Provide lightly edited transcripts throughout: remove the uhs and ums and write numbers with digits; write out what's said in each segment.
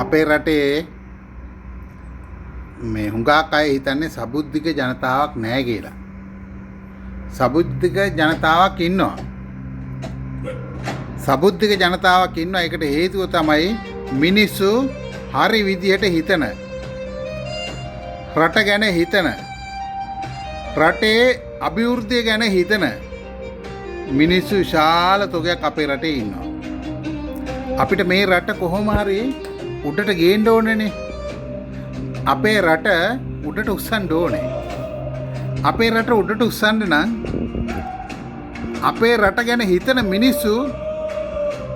අපේ රටේ මේ හුඟක් අය හිතන්නේ සබුද්ධික ජනතාවක් නැහැ කියලා. සබුද්ධික ජනතාවක් ඉන්නවා. සබුද්ධික ජනතාවක් ඉන්නවා. ඒකට හේතුව තමයි මිනිස්සු හරි විදිහට හිතන, රට ගැන හිතන, රටේ අභිවෘද්ධිය ගැන හිතන මිනිස්සු විශාල තොගයක් අපේ රටේ ඉන්නවා. අපිට මේ රට කොහොම හරි උඩට ගේන්න ඕනේනේ. අපේ රට උඩට උස්සන්න ඕනේ. අපේ රට උඩට උස්සන්න නම් අපේ රට ගැන හිතන මිනිස්සු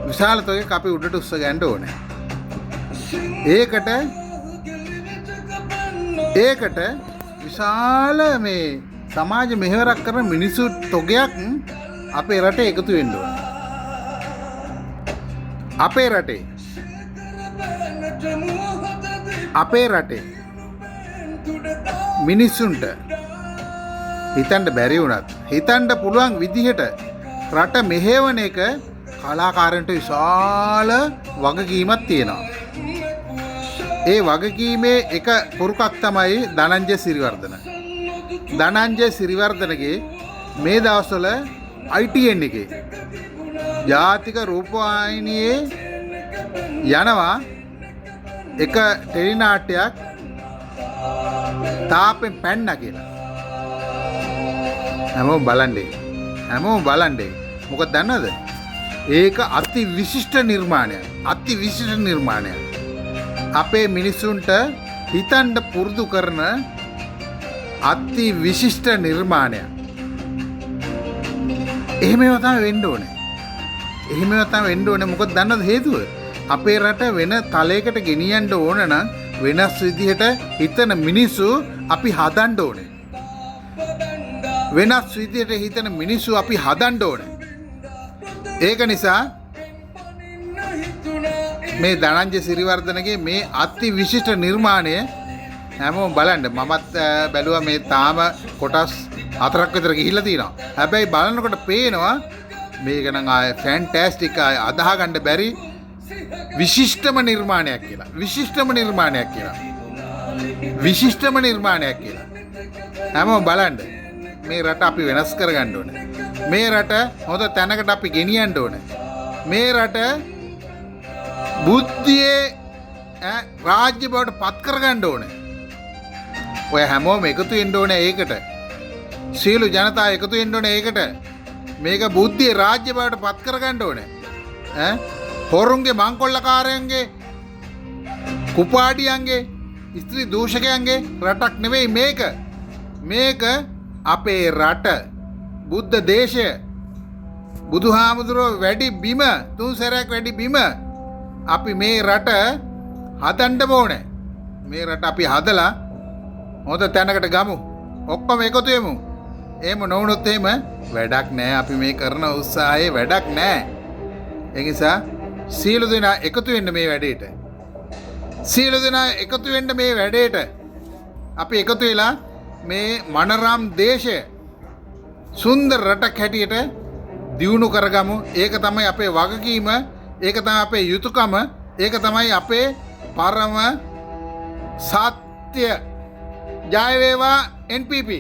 විශාල තොගයක් අපි උඩට උස්ස ගන්න ඕනේ. ඒකට විශාල මේ සමාජ මෙහෙවරක් කරන මිනිස්සු තොගයක් අපේ රටේ එකතු වෙන්න ඕනේ. අපේ රටේ මිනිස්සුන්ට හිතන්න බැරි වුණත් හිතන්න පුළුවන් විදිහට රට මෙහෙවන එක කලාකාරයන්ට විශාල වගකීමක් තියෙනවා. ඒ වගකීමේ එක පුරුකක් තමයි ධනංජය සිරිවර්ධන. ධනංජය සිරිවර්ධනගේ මේ දවස්වල ITN එකේ ජාතික රූපවාහිනියේ යනවා එක ටෙලි නාට්‍යයක් තාපෙන් පැන්න කියලා. හැමෝම බලන්නේ. මොකද දන්නවද? ඒක අති විශිෂ්ට නිර්මාණයක්. අපේ මිනිසුන්ට හිතන්න පුරුදු කරන අති විශිෂ්ට නිර්මාණයක්. එහෙම තමයි වෙන්න ඕනේ. මොකද දන්නවද හේතුව? අපේ රට වෙන තලයකට ගෙනියන්න ඕන නම් වෙනස් විදිහට හිතන මිනිස්සු අපි හදන්න ඕනේ. ඒක නිසා මේ ධනංජය සිරිවර්ධනගේ මේ අති විශිෂ්ට නිර්මාණය හැමෝම බලන්න. මමත් බැලුවා. මේ තාම කොටස් 4ක් විතර ගිහිල්ලා තියෙනවා. හැබැයි බලනකොට පේනවා මේක නම් ආය ෆැන්ටැස්ටික්, ආය අදාහ ගන්න බැරි විශිෂ්ටම නිර්මාණයක් කියලා. හැමෝම බලන්න. මේ රට අපි වෙනස් කරගන්න ඕනේ. මේ රට හොඳ තැනකට අපි ගෙනියන්න ඕනේ. මේ රට බුද්ධියේ රාජ්‍ය බවට පත් කරගන්න ඕනේ. ඔය හැමෝම එකතු වෙන්න ඕනේ ඒකට. සියලු ජනතාව එකතු වෙන්න ඕනේ ඒකට. මේක බුද්ධියේ රාජ්‍ය බවට පත් කරගන්න ඕනේ. හොරුන්ගේ, මංකොල්ලකාරයන්ගේ, කුපාඩියන්ගේ, ස්ත්‍රී දූෂකයන්ගේ රටක් නෙවෙයි මේක. මේක අපේ රට, බුද්ධ දේශය, බුදුහාමුදුරුවෝ වැඩි බිම, 3 සැරයක් වැඩි බිම. අපි මේ රට හදන්න ඕනේ. මේ රට අපි හදලා හොඳ තැනකට ගමු. ඔක්කොම එකතු වෙමු. එහෙම නොවුනොත් එහෙම වැඩක් නැහැ. අපි මේ කරන උත්සාහයේ වැඩක් නැහැ. ඒ නිසා සියලු දෙනා එකතු වෙන්න මේ වැඩේට. අපි එකතු වෙලා මේ මනරම් දේශය සුන්දර රටක් හැටියට දියුණු කරගමු. ඒක තමයි අපේ වගකීම. ඒක තමයි අපේ යුතුයකම. ඒක තමයි අපේ පරම සත්‍ය. ජය වේවා NPP.